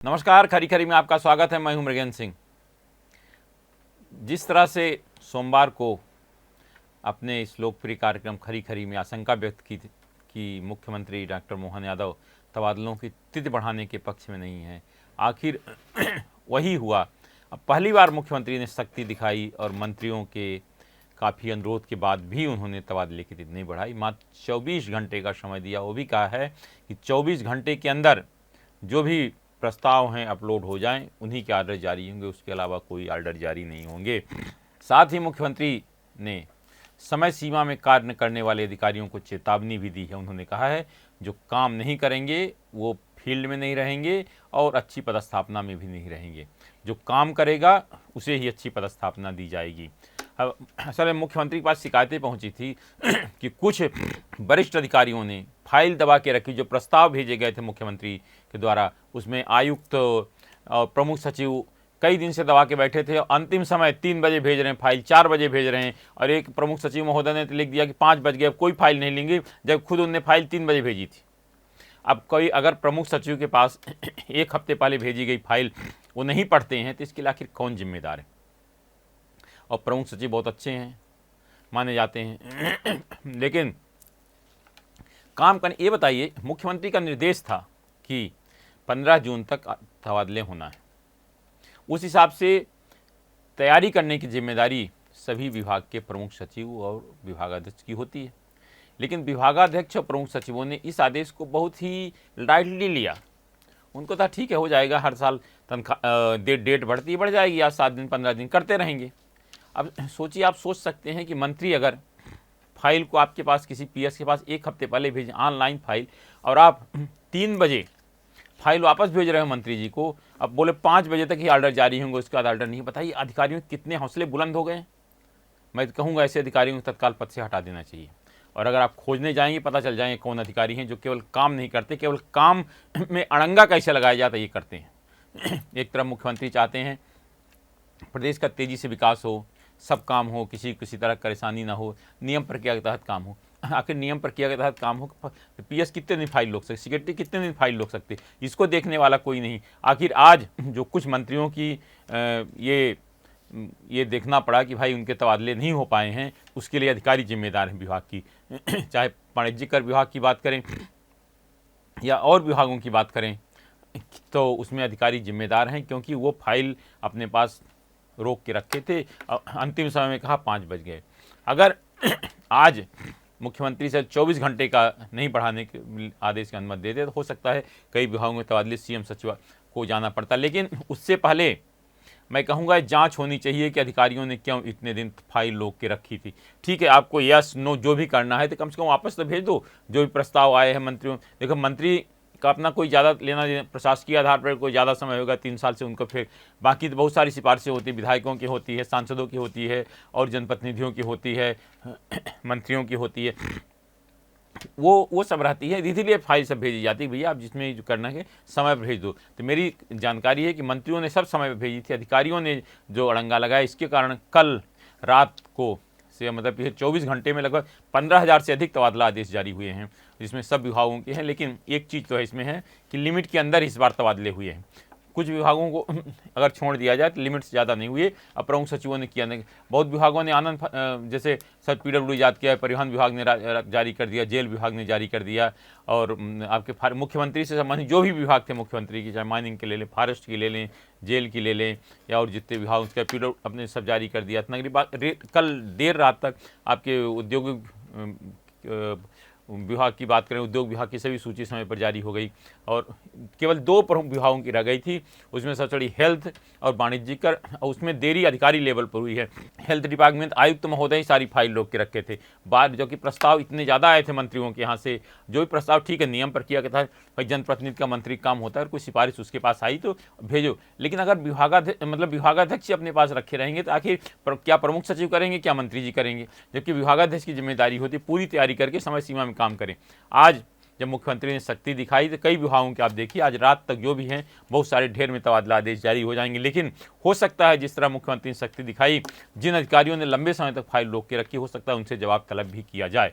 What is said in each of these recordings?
नमस्कार, खरी खरी में आपका स्वागत है। मैं हूं मृगेंद्र सिंह। जिस तरह से सोमवार को अपने इस लोकप्रिय कार्यक्रम खरी खरी में आशंका व्यक्त की कि मुख्यमंत्री डॉक्टर मोहन यादव तबादलों की तिथि बढ़ाने के पक्ष में नहीं है, आखिर वही हुआ। अब पहली बार मुख्यमंत्री ने सख्ती दिखाई और मंत्रियों के काफ़ी अनुरोध के बाद भी उन्होंने तबादले की तिथि नहीं बढ़ाई। मात्र 24 घंटे का समय दिया। वो भी कहा है कि 24 घंटे के अंदर जो भी प्रस्ताव हैं अपलोड हो जाएं, उन्हीं के आर्डर जारी होंगे, उसके अलावा कोई आर्डर जारी नहीं होंगे। साथ ही मुख्यमंत्री ने समय सीमा में कार्य करने वाले अधिकारियों को चेतावनी भी दी है। उन्होंने कहा है जो काम नहीं करेंगे वो फील्ड में नहीं रहेंगे और अच्छी पदस्थापना में भी नहीं रहेंगे। जो काम करेगा उसे ही अच्छी पदस्थापना दी जाएगी। अब असल में मुख्यमंत्री के पास शिकायतें पहुंची थी कि कुछ वरिष्ठ अधिकारियों ने फाइल दबा के रखी। जो प्रस्ताव भेजे गए थे मुख्यमंत्री के द्वारा, उसमें आयुक्त और प्रमुख सचिव कई दिन से दबा के बैठे थे। अंतिम समय 3 बजे भेज रहे हैं फाइल, 4 बजे भेज रहे हैं, और एक प्रमुख सचिव महोदय ने लिख दिया कि 5 बज गए, अब कोई फाइल नहीं लेंगे, जब खुद उनने फाइल 3 बजे भेजी थी। अब कोई अगर प्रमुख सचिव के पास एक हफ्ते पहले भेजी गई फाइल वो नहीं पढ़ते हैं तो इसके लिए आखिर कौन जिम्मेदार है? और प्रमुख सचिव बहुत अच्छे हैं, माने जाते हैं, लेकिन काम करने। ये बताइए, मुख्यमंत्री का निर्देश था कि 15 जून तक तबादले होना है। उस हिसाब से तैयारी करने की जिम्मेदारी सभी विभाग के प्रमुख सचिव और विभागाध्यक्ष की होती है, लेकिन विभागाध्यक्ष और प्रमुख सचिवों ने इस आदेश को बहुत ही लाइटली लिया। उनको था ठीक है, हो जाएगा, हर साल तनख्वाह डेट बढ़ती बढ़ जाएगी, आज 7 दिन 15 दिन करते रहेंगे। अब सोचिए, आप सोच सकते हैं कि मंत्री अगर फाइल को आपके पास किसी पीएस के पास एक हफ्ते पहले भेजें, ऑनलाइन फाइल, और आप 3 बजे फाइल वापस भेज रहे हो मंत्री जी को, अब बोले 5 बजे तक ही ऑर्डर जारी होंगे, उसके बाद ऑर्डर नहीं। बताइए अधिकारियों के कितने हौसले बुलंद हो गए। मैं तो कहूँगा ऐसे अधिकारियों को तत्काल पद से हटा देना चाहिए। और अगर आप खोजने जाएंगे पता चल जाएंगे कौन अधिकारी हैं जो केवल काम नहीं करते, केवल काम में अड़ंगा कैसे लगाया जाता है ये करते हैं। एक तरफ मुख्यमंत्री चाहते हैं प्रदेश का तेज़ी से विकास हो, सब काम हो, किसी तरह परेशानी ना हो, नियम प्रक्रिया के तहत काम हो। आखिर नियम प्रक्रिया के तहत काम हो, पीएस कितने दिन फाइल रोक सकते, सिक्योरिटी कितने दिन फाइल रोक सकते, इसको देखने वाला कोई नहीं। आखिर आज जो कुछ मंत्रियों की ये देखना पड़ा कि भाई उनके तबादले नहीं हो पाए हैं, उसके लिए अधिकारी जिम्मेदार हैं विभाग की। चाहे वाणिज्यिक कर विभाग की बात करें या और विभागों की बात करें, तो उसमें अधिकारी जिम्मेदार हैं, क्योंकि वो फाइल अपने पास रोक के रखे थे। अंतिम समय में कहा 5 बज गए। अगर आज मुख्यमंत्री से 24 घंटे का नहीं बढ़ाने के आदेश की अनुमति देते तो हो सकता है कई विभागों में तबादले सीएम सचिव को जाना पड़ता, लेकिन उससे पहले मैं कहूँगा जांच होनी चाहिए कि अधिकारियों ने क्यों इतने दिन फाइल रोक के रखी थी। ठीक है, आपको यस नो जो भी करना है तो कम से कम वापस तो भेज दो जो भी प्रस्ताव आए हैं मंत्रियों। देखो, मंत्री का अपना कोई ज़्यादा लेना देना प्रशासकीय आधार पर कोई ज़्यादा समय होगा 3 साल से उनको, फिर बाकी तो बहुत सारी सिफारिशें होती है, विधायकों की होती है, सांसदों की होती है, और जनप्रतिनिधियों की होती है, मंत्रियों की होती है, वो सब रहती है। इसीलिए फाइल सब भेजी जाती है, भैया आप जिसमें जो करना है समय पर भेज दो। तो मेरी जानकारी है कि मंत्रियों ने सब समय पर भेजी थी, अधिकारियों ने जो अड़ंगा लगाया, इसके कारण कल रात को से मतलब पिछले 24 घंटे में लगभग 15,000 से अधिक तबादला आदेश जारी हुए हैं, जिसमें सब विभागों के हैं। लेकिन एक चीज़ तो है इसमें है कि लिमिट के अंदर इस बार तबादले हुए हैं। कुछ विभागों को अगर छोड़ दिया जाए तो लिमिट से ज़्यादा नहीं हुए। अब प्रमुख सचिवों ने किया नहीं, बहुत विभागों ने आनंद, जैसे सर PWD याद किया, परिवहन विभाग ने जारी कर दिया, जेल विभाग ने जारी कर दिया, और आपके मुख्यमंत्री से संबंधित जो भी विभाग थे मुख्यमंत्री की, चाहे माइनिंग के ले लें, फॉरेस्ट की ले लें, जेल की ले लें, या और जितने विभाग उसका PWD अपने सब जारी कर दिया। कल देर रात तक आपके उद्योग विभाग की बात करें, उद्योग विभाग की सभी सूची समय पर जारी हो गई, और केवल 2 प्रमुख विभागों की रह गई थी। उसमें सबसे बड़ी हेल्थ और वाणिज्यिक कर, और उसमें देरी अधिकारी लेवल पर हुई है। हेल्थ डिपार्टमेंट आयुक्त महोदय ही सारी फाइल रोक के रखे थे। बाद जो कि प्रस्ताव इतने ज़्यादा आए थे मंत्रियों के यहाँ से, जो भी प्रस्ताव ठीक है नियम प्रक्रिया के तहत भाई जनप्रतिनिधि का मंत्री काम होता है, और कोई सिफारिश उसके पास आई तो भेजो। लेकिन अगर विभागाध्यक्ष अपने पास रखे रहेंगे तो आखिर क्या प्रमुख सचिव करेंगे, क्या मंत्री जी करेंगे? जबकि विभागाध्यक्ष की जिम्मेदारी होती है पूरी तैयारी करके समय सीमा में काम करें। आज जब मुख्यमंत्री ने सख्ती दिखाई तो कई विभागों के आप देखिए आज रात तक जो भी हैं बहुत सारे ढेर में तबादला आदेश जारी हो जाएंगे। लेकिन हो सकता है जिस तरह मुख्यमंत्री ने सख्ती दिखाई, जिन अधिकारियों ने लंबे समय तक फाइल रोक के रखी, हो सकता है उनसे जवाब तलब भी किया जाए।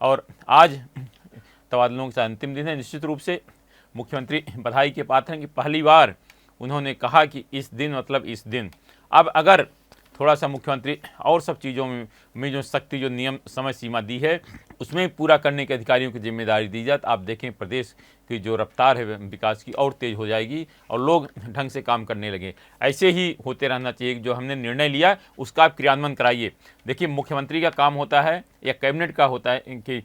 और आज तबादलों का अंतिम दिन है। निश्चित रूप से मुख्यमंत्री बधाई के पात्र हैं कि पहली बार उन्होंने कहा कि इस दिन मतलब इस दिन। अब अगर थोड़ा सा मुख्यमंत्री और सब चीज़ों में जो सख्ती, जो नियम, समय सीमा दी है, उसमें पूरा करने के अधिकारियों की जिम्मेदारी दी जाए तो आप देखें प्रदेश की जो रफ्तार है विकास की और तेज़ हो जाएगी और लोग ढंग से काम करने लगे। ऐसे ही होते रहना चाहिए। जो हमने निर्णय लिया उसका आप क्रियान्वयन कराइए। देखिए मुख्यमंत्री का काम होता है या कैबिनेट का होता है कि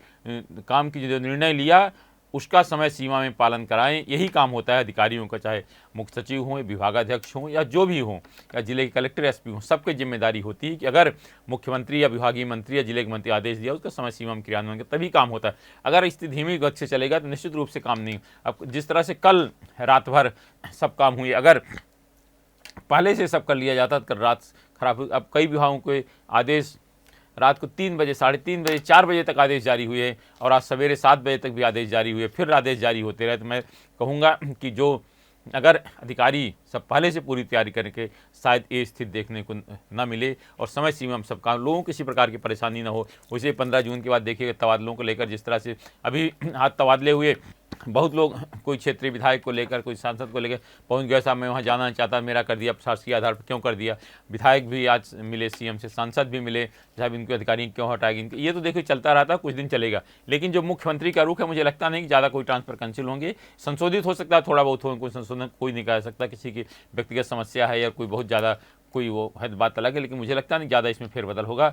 काम की जो निर्णय लिया उसका समय सीमा में पालन कराएं। यही काम होता है अधिकारियों का, चाहे मुख्य सचिव हों, विभागाध्यक्ष हों या जो भी हों या जिले के कलेक्टर एसपी हों, सबकी जिम्मेदारी होती है कि अगर मुख्यमंत्री या विभागीय मंत्री या जिले के मंत्री आदेश दिया उसका समय सीमा में क्रियान्वयन तभी काम होता है। अगर स्थिति धीमी गति से चलेगा तो निश्चित रूप से काम नहीं। अब जिस तरह से कल रात भर सब काम हुए, अगर पहले से सब कर लिया जाता तो कल रात खराब। अब कई विभागों के आदेश रात को 3 बजे, 3:30 बजे, 4 बजे तक आदेश जारी हुए और आज सवेरे 7 बजे तक भी आदेश जारी हुए, फिर आदेश जारी होते रहे। तो मैं कहूँगा कि जो अगर अधिकारी सब पहले से पूरी तैयारी करके शायद ये स्थिति देखने को न मिले और समय सीमा में सब काम, लोगों को किसी प्रकार की परेशानी न हो। वैसे 15 जून के बाद देखिएगा तबादलों को लेकर जिस तरह से अभी हाथ तबादले हुए, बहुत लोग कोई क्षेत्रीय विधायक को लेकर, कोई सांसद को लेकर पहुंच गया, साहब मैं वहां जाना चाहता, मेरा कर दिया, शासकीय आधार पर क्यों कर दिया। विधायक भी आज मिले सीएम से, सांसद भी मिले, साहब इनके अधिकारी क्यों हटाएगी इनके। ये तो देखिए चलता रहता, कुछ दिन चलेगा। लेकिन जो मुख्यमंत्री का रुख है, मुझे लगता नहीं कि ज़्यादा कोई ट्रांसफर कैंसिल होंगे। संशोधित हो सकता है, थोड़ा बहुत हो, कोई संशोधन कोई नहीं कह सकता, किसी की व्यक्तिगत समस्या है या कोई बहुत ज़्यादा कोई वो है बात अलग है, लेकिन मुझे लगता नहीं ज़्यादा इसमें फेरबदल होगा।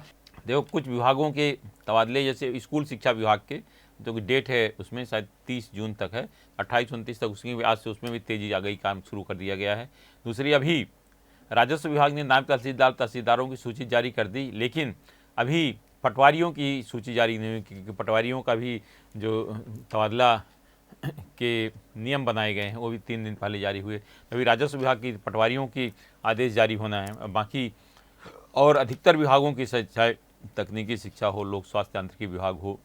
देखो कुछ विभागों के तबादले, जैसे स्कूल शिक्षा विभाग के जो कि डेट है उसमें शायद 30 जून तक है, 28-29 तक उसकी आज से उसमें भी तेज़ी आ गई, काम शुरू कर दिया गया है। दूसरी, अभी राजस्व विभाग ने नायब तहसीलदार तहसीलदारों की सूची जारी कर दी, लेकिन अभी पटवारियों की सूची जारी नहीं हुई, क्योंकि पटवारियों का भी जो तबादला के नियम बनाए गए हैं वो भी 3 दिन पहले जारी हुए। अभी राजस्व विभाग की पटवारियों की आदेश जारी होना है, बाकी और अधिकतर विभागों की, चाहे तकनीकी शिक्षा हो, लोक स्वास्थ्य यांत्रिकी विभाग हो,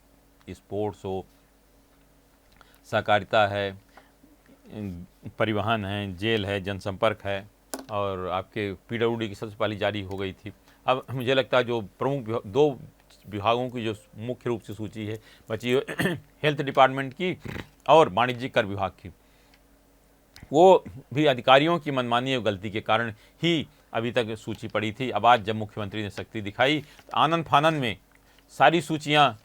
स्पोर्ट्स हो, सहकारिता है, परिवहन है, जेल है, जनसंपर्क है और आपके पीडब्ल्यूडी की सबसे पहले जारी हो गई थी। अब मुझे लगता है जो प्रमुख 2 विभागों की जो मुख्य रूप से सूची है बची हेल्थ डिपार्टमेंट की और वाणिज्यिक कर विभाग की, वो भी अधिकारियों की मनमानी और गलती के कारण ही अभी तक सूची पड़ी थी। अब आज जब मुख्यमंत्री ने सख्ती दिखाई तो आनन फानन में सारी सूचियाँ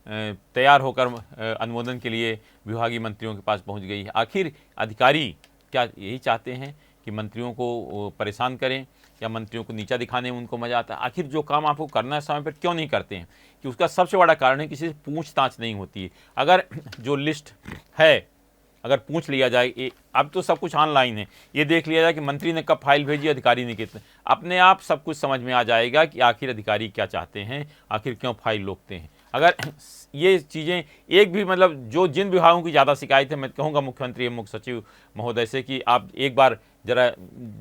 तैयार होकर अनुमोदन के लिए विभागीय मंत्रियों के पास पहुंच गई है। आखिर अधिकारी क्या यही चाहते हैं कि मंत्रियों को परेशान करें या मंत्रियों को नीचा दिखाने में उनको मजा आता है? आखिर जो काम आपको करना है समय पर क्यों नहीं करते हैं? कि उसका सबसे बड़ा कारण है किसी से पूछताछ नहीं होती है। अगर जो लिस्ट है अगर पूछ लिया जाए, अब तो सब कुछ ऑनलाइन है, ये देख लिया जाए कि मंत्री ने कब फाइल भेजी, अधिकारी ने कितने, अपने आप सब कुछ समझ में आ जाएगा कि आखिर अधिकारी क्या चाहते हैं, आखिर क्यों फाइल रोकते हैं। अगर ये चीज़ें एक भी मतलब जो जिन विभागों की ज़्यादा शिकायत है, मैं कहूँगा मुख्यमंत्री एवं मुख्य सचिव महोदय से कि आप एक बार जरा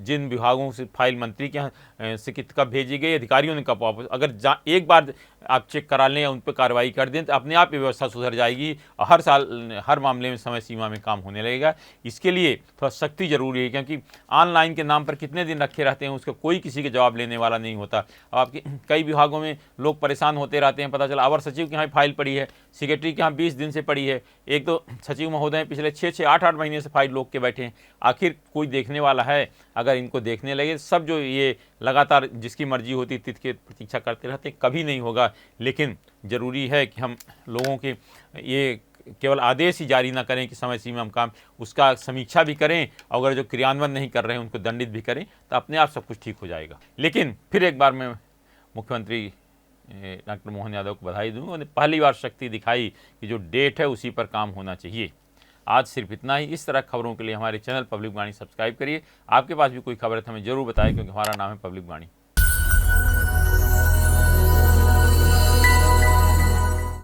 जिन विभागों से फाइल मंत्री के यहाँ से कब भेजी गई, अधिकारियों ने कब वापस, अगर एक बार आप चेक करा लें या उन पर कार्रवाई कर दें तो अपने आप ये व्यवस्था सुधर जाएगी और हर साल हर मामले में समय सीमा में काम होने लगेगा। इसके लिए थोड़ा सख्ती जरूरी है, क्योंकि ऑनलाइन के नाम पर कितने दिन रखे रहते हैं उसका कोई किसी के जवाब लेने वाला नहीं होता। आपके कई विभागों में लोग परेशान होते रहते हैं, पता चला अवर सचिव के यहाँ फाइल पड़ी है, सेक्रेटरी के यहाँ 20 दिन से पड़ी है, एक तो सचिव महोदय पिछले 6-6, 8-8 महीने से फाइल रोक के बैठे हैं। आखिर कोई देखने वाला है? अगर इनको देखने लगे, सब जो ये लगातार जिसकी मर्जी होती तिथि की प्रतीक्षा करते रहते, कभी नहीं होगा। लेकिन ज़रूरी है कि हम लोगों के ये केवल आदेश ही जारी ना करें कि समय सीमा में काम, उसका समीक्षा भी करें, अगर जो क्रियान्वयन नहीं कर रहे हैं उनको दंडित भी करें, तो अपने आप सब कुछ ठीक हो जाएगा। लेकिन फिर एक बार मैं मुख्यमंत्री डॉक्टर मोहन यादव को बधाई दूँ, उन्होंने पहली बार शक्ति दिखाई कि जो डेट है उसी पर काम होना चाहिए। आज सिर्फ इतना ही। इस तरह खबरों के लिए हमारे चैनल पब्लिक वाणी सब्सक्राइब करिए। आपके पास भी कोई खबर है तो हमें जरूर बताएं, क्योंकि हमारा नाम है पब्लिक वाणी।